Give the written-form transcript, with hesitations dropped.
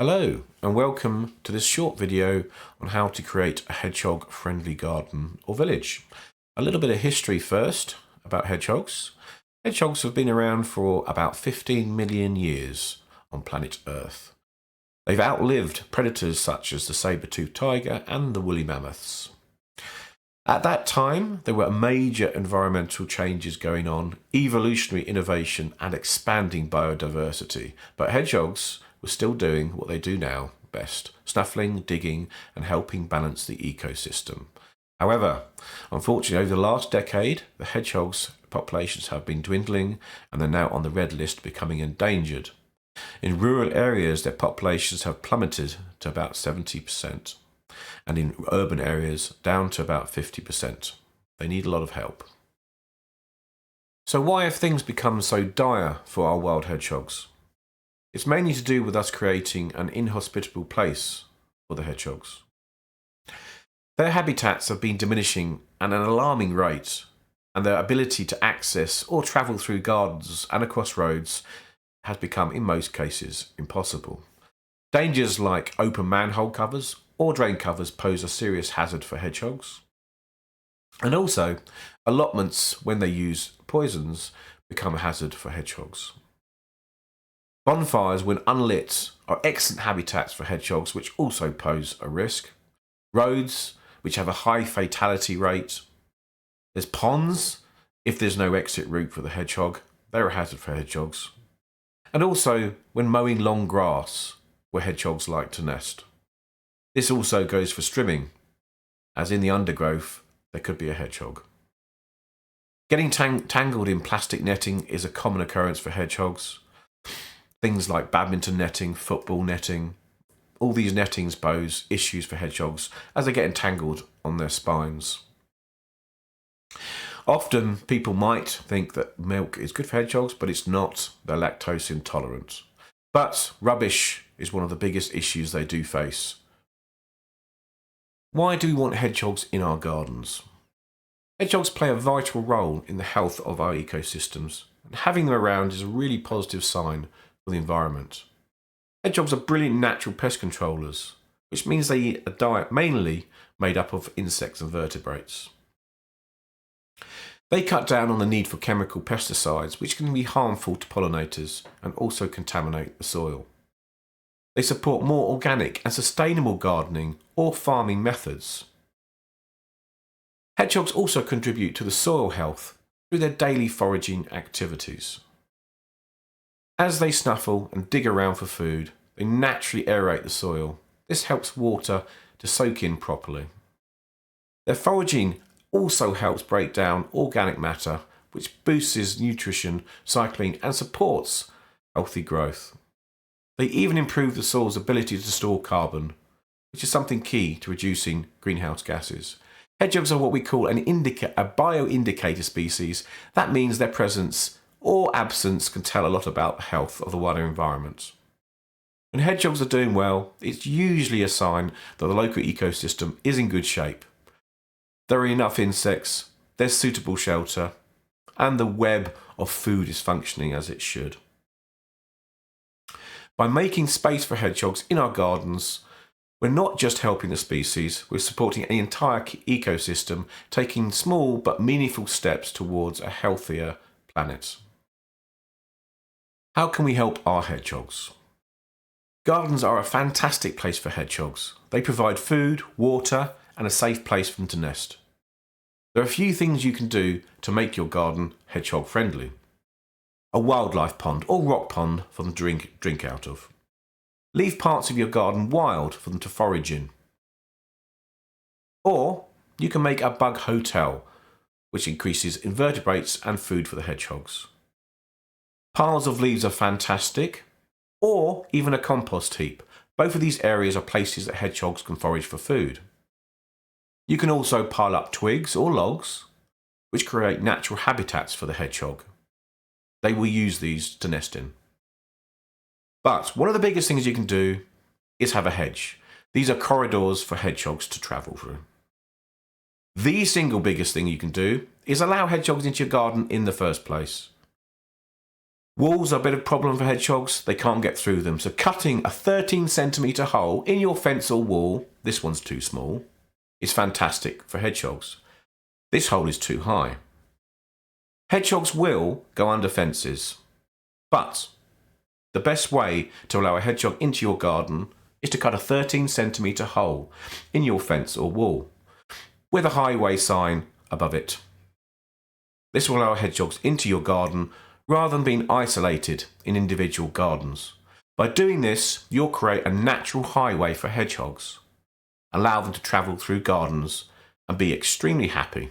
Hello and welcome to this short video on how to create a hedgehog-friendly garden or village. A little bit of history first about hedgehogs. Hedgehogs have been around for about 15 million years on planet Earth. They've outlived predators such as the saber-toothed tiger and the woolly mammoths. At that time, there were major environmental changes going on, evolutionary innovation and expanding biodiversity, but hedgehogs were still doing what they do now best, snuffling, digging and helping balance the ecosystem. However, unfortunately over the last decade, the hedgehogs' populations have been dwindling and they're now on the red list, becoming endangered. In rural areas, their populations have plummeted to about 70%, and in urban areas down to about 50%. They need a lot of help. So why have things become so dire for our wild hedgehogs? It's mainly to do with us creating an inhospitable place for the hedgehogs. Their habitats have been diminishing at an alarming rate, and their ability to access or travel through gardens and across roads has become, in most cases, impossible. Dangers like open manhole covers or drain covers pose a serious hazard for hedgehogs. And also, allotments, when they use poisons, become a hazard for hedgehogs. Bonfires, when unlit, are excellent habitats for hedgehogs, which also pose a risk. Roads, which have a high fatality rate. There's ponds, if there's no exit route for the hedgehog, they're a hazard for hedgehogs. And also, when mowing long grass, where hedgehogs like to nest. This also goes for strimming, as in the undergrowth, there could be a hedgehog. Getting tangled in plastic netting is a common occurrence for hedgehogs. Things like badminton netting, football netting, all these nettings pose issues for hedgehogs as they get entangled on their spines. Often people might think that milk is good for hedgehogs, but it's not. They're lactose intolerant. But rubbish is one of the biggest issues they do face. Why do we want hedgehogs in our gardens? Hedgehogs play a vital role in the health of our ecosystems, and having them around is a really positive sign for the environment. Hedgehogs are brilliant natural pest controllers, which means they eat a diet mainly made up of insects and vertebrates. They cut down on the need for chemical pesticides, which can be harmful to pollinators and also contaminate the soil. They support more organic and sustainable gardening or farming methods. Hedgehogs also contribute to the soil health through their daily foraging activities. As they snuffle and dig around for food, they naturally aerate the soil. This helps water to soak in properly. Their foraging also helps break down organic matter, which boosts nutrition cycling and supports healthy growth. They even improve the soil's ability to store carbon, which is something key to reducing greenhouse gases. Hedgehogs are what we call a bioindicator species. That means their presence or absence can tell a lot about the health of the wider environment. When hedgehogs are doing well, it's usually a sign that the local ecosystem is in good shape. There are enough insects, there's suitable shelter, and the web of food is functioning as it should. By making space for hedgehogs in our gardens, we're not just helping the species, we're supporting an entire ecosystem, taking small but meaningful steps towards a healthier planet. How can we help our hedgehogs? Gardens are a fantastic place for hedgehogs. They provide food, water, and a safe place for them to nest. There are a few things you can do to make your garden hedgehog friendly. A wildlife pond or rock pond for them to drink out of. Leave parts of your garden wild for them to forage in. Or you can make a bug hotel, which increases invertebrates and food for the hedgehogs. Piles of leaves are fantastic, or even a compost heap. Both of these areas are places that hedgehogs can forage for food. You can also pile up twigs or logs, which create natural habitats for the hedgehog. They will use these to nest in. But one of the biggest things you can do is have a hedge. These are corridors for hedgehogs to travel through. The single biggest thing you can do is allow hedgehogs into your garden in the first place. Walls are a bit of a problem for hedgehogs. They can't get through them. So cutting a 13cm hole in your fence or wall, this one's too small, is fantastic for hedgehogs. This hole is too high. Hedgehogs will go under fences, but the best way to allow a hedgehog into your garden is to cut a 13cm hole in your fence or wall with a highway sign above it. This will allow hedgehogs into your garden rather than being isolated in individual gardens. By doing this, you'll create a natural highway for hedgehogs, allow them to travel through gardens and be extremely happy.